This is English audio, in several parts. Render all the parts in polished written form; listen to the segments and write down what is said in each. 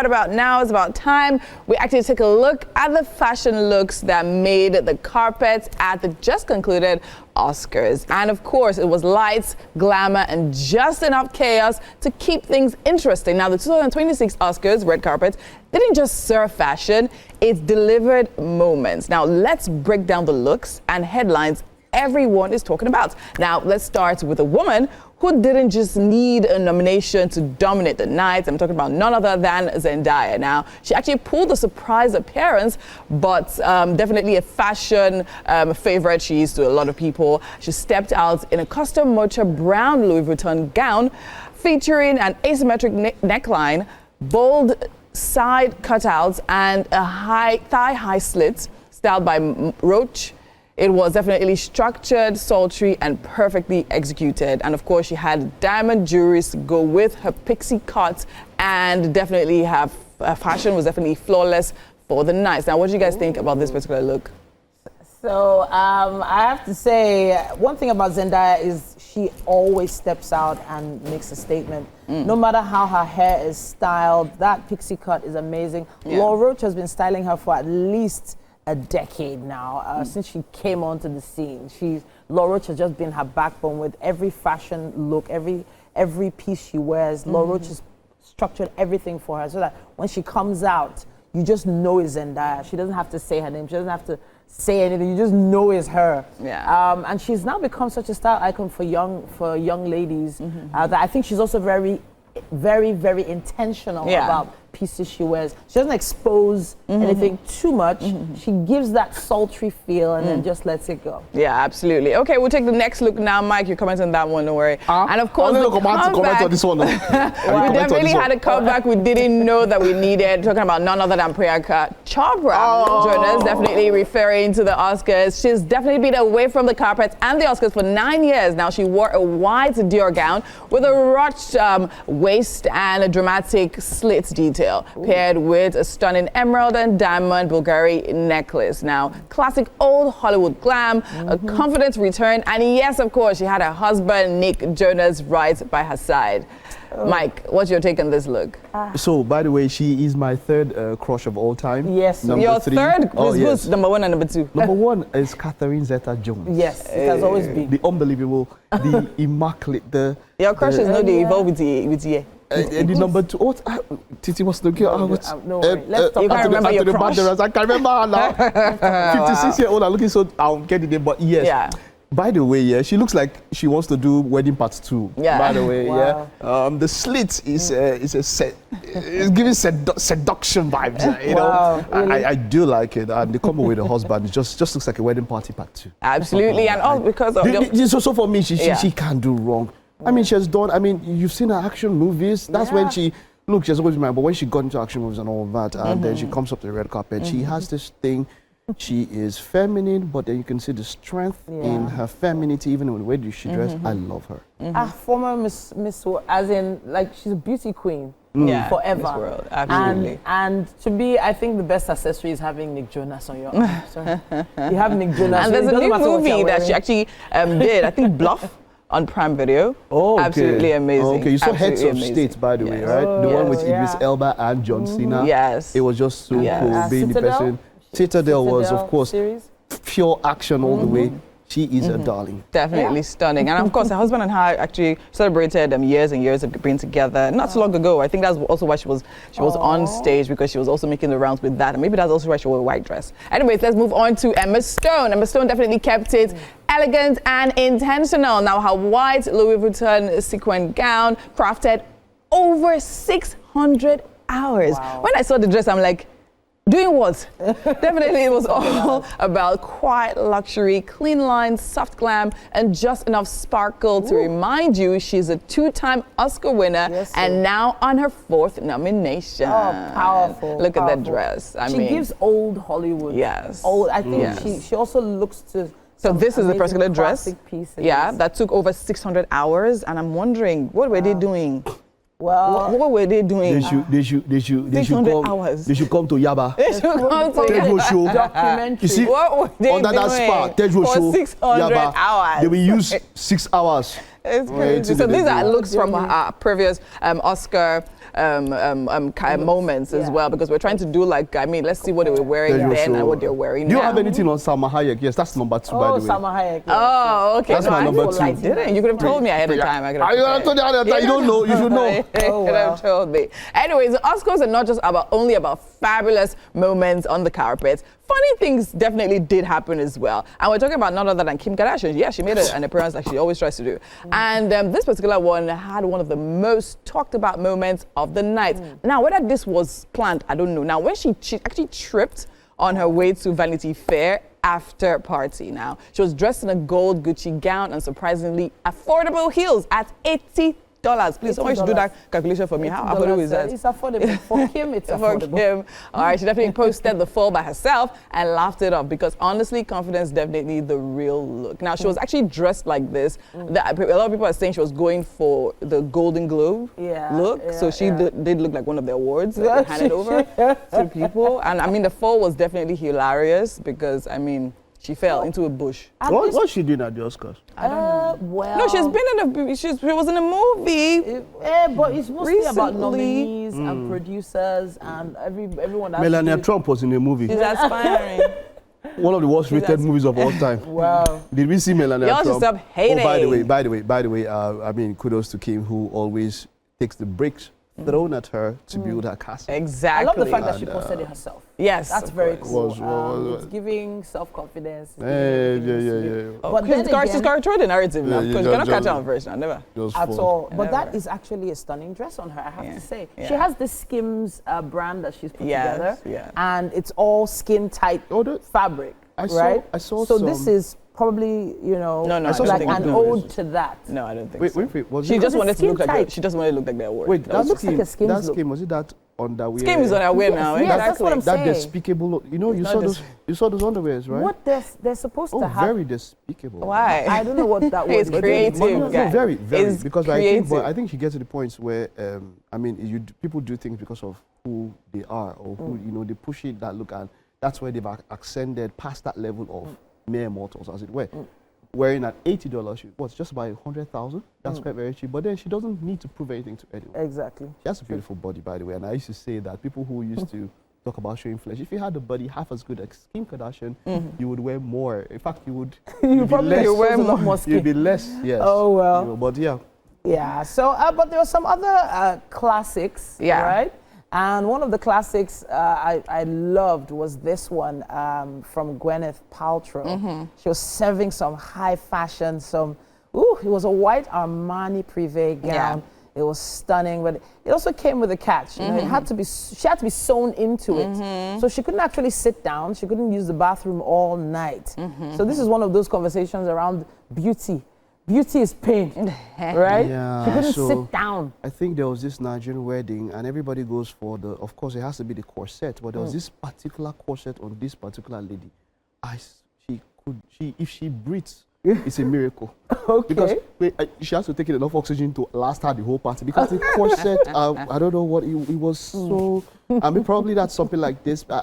right about now, it's about time we actually take a look at the fashion looks that made the carpet at the just concluded Oscars. And of course, it was lights, glamour, and just enough chaos to keep things interesting. Now, the 2026 Oscars red carpet didn't just serve fashion, it delivered moments. Now, let's break down the looks and headlines everyone is talking about. Now, let's start with a woman who didn't just need a nomination to dominate the night. I'm talking about none other than Zendaya. Now, she actually pulled a surprise appearance, but definitely a fashion favorite. She is to a lot of people. She stepped out in a custom mocha brown Louis Vuitton gown featuring an asymmetric neckline, bold side cutouts, and a thigh-high slit styled by Roach. It was definitely structured, sultry, and perfectly executed. And of course, she had diamond jewelry to go with her pixie cut, and definitely her fashion was definitely flawless for the night. Now, what do you guys think about this particular look? So I have to say, one thing about Zendaya is she always steps out and makes a statement. No matter how her hair is styled, that pixie cut is amazing. Laura Roach has been styling her for at least a decade now, since she came onto the scene. Laura Roach has just been her backbone with every fashion look, every piece she wears. Laura Roach has structured everything for her so that when she comes out, you just know it's Zendaya. She doesn't have to say her name. She doesn't have to say anything. You just know it's her. Yeah. And she's now become such a style icon for young ladies that I think she's also very, very intentional about pieces she wears. She doesn't expose anything too much. She gives that sultry feel and then just lets it go. Yeah, absolutely. Okay, we'll take the next look now. Mike, you're commenting on that one, don't worry. And of course, comment on this one. We definitely had a comeback we didn't know that we needed. Talking about none other than Priyanka Chopra. Jonas, definitely referring to the Oscars. She's definitely been away from the carpet and the Oscars for 9 years now. She wore a white Dior gown with a ruched waist and a dramatic slit detail, paired with a stunning emerald and diamond Bulgari necklace. Now, classic old Hollywood glam, a confident return, and yes, of course, she had her husband, Nick Jonas, right by her side. Mike, what's your take on this look? So, by the way, she is my third crush of all time. Yes. Your third? Who's number one and number two? Number one is Catherine Zeta-Jones. Yes, it has always been. The unbelievable, the immaculate, Your crush is not the evolve with the the number two, Titi was looking at no worry. Let's talk about remember your crush. I can remember her now. 56-year-old, I'm looking so, I'll get it there, but yes. Yeah. By the way, she looks like she wants to do Wedding Part 2. Yeah. By the way, the slit is it's giving seduction vibes. You know, really? I do like it, and the combo with the husband it just looks like a Wedding Party Part 2. Absolutely, and all because of so for me, she can't do wrong. I mean, she has done. I mean, you've seen her action movies. That's when she has always been. But when she got into action movies and all of that, and then she comes up to the red carpet, she has this thing. She is feminine, but then you can see the strength in her femininity, even in the way she dresses. I love her. Former Miss, as in, like, she's a beauty queen. Forever. Miss World, absolutely. And to be, I think the best accessory is having Nick Jonas on your arm. Sorry. You have Nick Jonas. And there's a new movie that she actually did, I think Bluff, on Prime Video. Oh, okay. Absolutely amazing. Okay, you saw Absolutely Heads of State, by the way, right? The one with Idris Elba and John Cena. Yes. It was just so cool being the person. Citadel was, of course, pure action all the way. She is a darling. Definitely stunning. And of course, her husband and her actually celebrated years and years of being together not so long ago. I think that's also why she was on stage, because she was also making the rounds with that. And maybe that's also why she wore a white dress. Anyways, let's move on to Emma Stone. Emma Stone definitely kept it elegant and intentional. Now, her white Louis Vuitton sequin gown crafted over 600 hours. Wow. When I saw the dress, I'm like, doing what? Definitely it was all about quiet luxury, clean lines, soft glam, and just enough sparkle to remind you she's a 2-time Oscar winner and now on her 4th nomination. Oh, powerful. Look at that dress. I mean, she gives old Hollywood. Yes. I think she also looks to. So this is a particular dress. Pieces. Yeah, that took over 600 hours, and I'm wondering, what were they doing? Well, what were they doing? They should come to Yaba. They should come to Yaba. Show. Documentary. You see, what were they under doing that spa, Tejo for show, 600 Yaba, hours? they will use 6 hours. It's crazy. So these are looks from her previous Oscar moments as well, because we're trying to do like, I mean, let's see what they were wearing then and what they're wearing Do you now. have anything on Salma Hayek? Yes, that's number 2, by the way. Salma Hayek. Oh, okay. That's my number 2. I didn't. You could have told me ahead of time. I could have told you ahead of time. You don't know. You should know. You could have told me. Anyways, the Oscars are not just only about fabulous moments on the carpet. Funny things definitely did happen as well. And we're talking about none other than Kim Kardashian. Yeah, she made an appearance like she always tries to do. And this particular one had one of the most talked about moments of the night. Now, whether this was planned, I don't know. Now, when she actually tripped on her way to Vanity Fair after party. Now, she was dressed in a gold Gucci gown and surprisingly affordable heels at $80. Please, someone should do that calculation for me. How affordable is that? It's affordable. For Kim, it's affordable. For Kim. All right, she definitely posted the fall by herself and laughed it off because honestly, confidence definitely the real look. Now, she was actually dressed like this. A lot of people are saying she was going for the Golden Globe look. So she did look like one of the awards that they handed over to people. And I mean, the fall was definitely hilarious because, I mean, she fell into a bush. What's she doing at the Oscars? I don't know. Well, no, she's been in she was in a movie. But it's mostly about recently. Nominees and producers and everyone. Melania Trump was in a movie. She's aspiring. One of the worst rated movies of all time. Wow. Did we see Melania Y'all Trump? should stop hating. Oh, by the way, I mean, kudos to Kim, who always takes the bricks thrown at her to build her castle. Exactly. I love the fact that she posted it herself. Yes. That's very cool. Was it's giving self-confidence. Yeah. But then she's controlling the narrative now, because you cannot catch her on first now, never. At all. But that is actually a stunning dress on her, I have to say. Yeah. She has this Skims brand that she's put together. Yeah. And it's all skin-tight fabric, right? I saw so this is probably, like an ode to that. No, I don't think wait, so. Wait. She just wanted to look like she just wanted to look like the award. Wait, that looks like a Skims look. Skin, was it that underwear? Skin is on her way now. Yes, that's what I'm saying. That despicable look. You know, you saw those underwears, right? What they're supposed to have. Very despicable. Why? I don't know what that was. It's creative. Very, It's because creative. I think she gets to the points where I mean, people do things because of who they are or who they push it that look, and that's where they've ascended past that level of mere mortals, as it were. Wearing at $80, what's just about 100,000? That's quite very cheap. But then she doesn't need to prove anything to anyone. Exactly. She has a beautiful body, by the way. And I used to say that people who used to talk about showing flesh, if you had a body half as good as Kim Kardashian, you would wear more. In fact, you would. You probably wear more skin. You'd be less. Yes. Oh well. But yeah. Yeah. So, but there were some other classics. Yeah. Right. And one of the classics I loved was this one from Gwyneth Paltrow. She was serving some high fashion, it was a white Armani Privé gown. It was stunning, but it also came with a catch. She had to be sewn into it. So she couldn't actually sit down. She couldn't use the bathroom all night. So this is one of those conversations around beauty. Beauty is pain, right? Yeah, she couldn't sit down. I think there was this Nigerian wedding, and everybody goes for of course, it has to be the corset, but there was this particular corset on this particular lady. If she breathes, it's a miracle. Okay. Because she has to take in enough oxygen to last her the whole party. Because the corset, I don't know what, it was so, I mean, probably that's something like this. Look,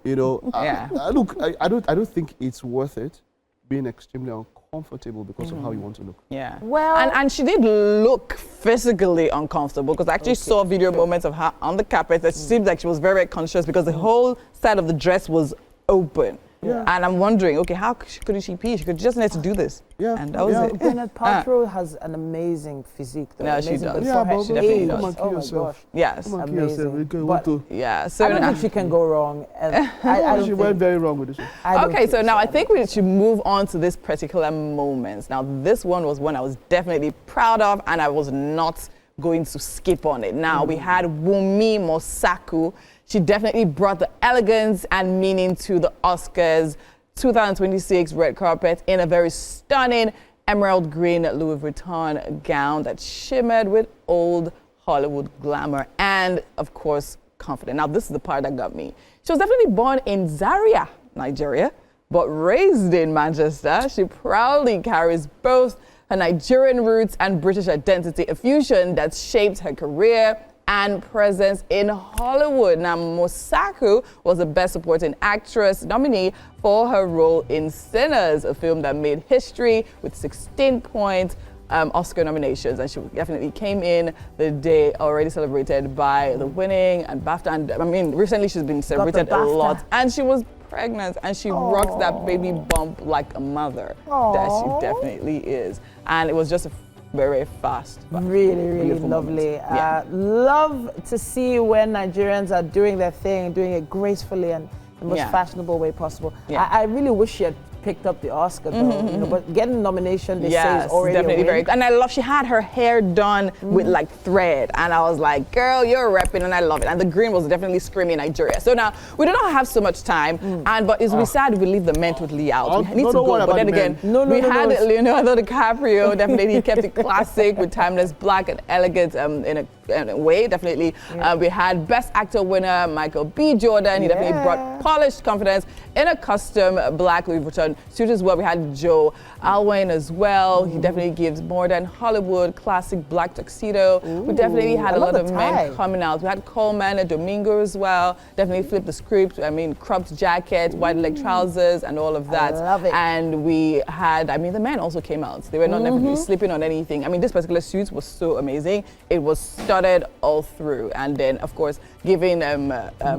I don't think it's worth it being extremely uncomfortable because of how you want to look. Yeah. Well, and she did look physically uncomfortable because I actually saw video moments of her on the carpet. It seemed like she was very conscious because the whole side of the dress was open. Yeah. And I'm wondering, okay, how couldn't she pee? She could just need to do this. Yeah. And that was it. Gwyneth Paltrow has an amazing physique, though. No, she Amazing, does. but Yeah, for her but she definitely age, does. Come on, kill oh my yourself. gosh. Yes. Come on, kill yourself. Amazing. Want to. Yeah. So I don't think she can go wrong. I don't She think, went very wrong with this one. I don't okay, think so now I think we should move on to this particular moment. Now, this one was one I was definitely proud of, and I was not going to skip on it. Now, we had Wunmi Mosaku. She definitely brought the elegance and meaning to the Oscars 2026 red carpet in a very stunning emerald green Louis Vuitton gown that shimmered with old Hollywood glamour and, of course, confidence. Now, this is the part that got me. She was definitely born in Zaria, Nigeria, but raised in Manchester. She proudly carries both her Nigerian roots and British identity, a fusion that shaped her career and presence in Hollywood. Now, Mosaku was a Best Supporting Actress nominee for her role in Sinners, a film that made history with 16 points Oscar nominations, and she definitely came in the day already celebrated by the winning and BAFTA. And I mean, recently she's been celebrated a lot, and she was pregnant, and she rocks that baby bump like a mother that she definitely is. And it was just a very fast. Really lovely. Yeah. Love to see when Nigerians are doing their thing, doing it gracefully and the most fashionable way possible. Yeah. I really wish she had picked up the Oscar though, you know, but getting a nomination, they say, is already definitely a win. very. And I love, she had her hair done with like thread, and I was like, girl, you're repping, and I love it. And the green was definitely screaming Nigeria. So now we do not have so much time, but it's we sad we leave the men totally out. We need to go, but then again, we had Leonardo DiCaprio. Definitely he kept it classic with timeless black and elegance in a way, definitely. We had Best Actor winner Michael B. Jordan. He definitely brought polished confidence in a custom black Louis Vuitton suit as well. We had Joe Alwyn as well. He definitely gives more than Hollywood classic black tuxedo. We definitely had a lot of men coming out. We had Coleman and Domingo as well. Definitely flipped the script. I mean, cropped jacket, wide leg trousers, and all of that. I love it. And we had, I mean, the men also came out. They were not definitely sleeping on anything. I mean, this particular suit was so amazing. It was studded all through, and then of course giving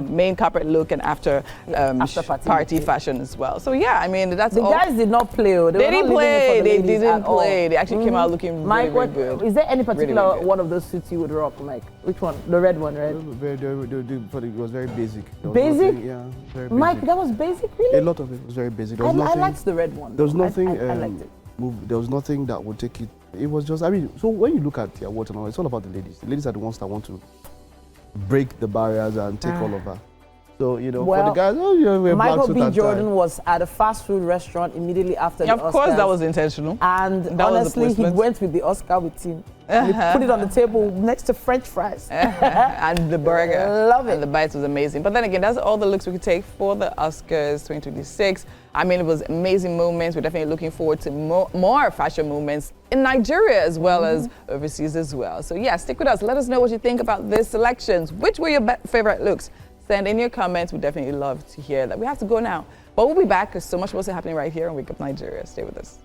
main carpet look and after party fashion as well. So yeah, I mean that's all. The guys did not play. They didn't play. They didn't play. They actually came out looking Mike, really good. Is there any particular really one of those suits you would rock? Like which one? The red one, right? It was very basic. Basic? Yeah, very basic. Mike, that was basic, really? A lot of it was very basic. I liked the red one. There was nothing. I liked it. There was nothing that would take it. It was just, I mean, so when you look at the award and all, it's all about the ladies. The ladies are the ones that want to break the barriers and take all over. So, you know, for the guys, we're Michael B. Jordan was at a fast food restaurant immediately after the Oscars. Of course, that was intentional. And that honestly, he went with the Oscar with him. And he put it on the table next to French fries. And the burger. Love it. And the bites was amazing. But then again, that's all the looks we could take for the Oscars 2026. I mean, it was amazing moments. We're definitely looking forward to more fashion moments in Nigeria as well as overseas as well. So yeah, stick with us. Let us know what you think about these selections. Which were your favorite looks? Send in your comments. We definitely love to hear that. We have to go now. But we'll be back because so much more is happening right here on Wake Up Nigeria. Stay with us.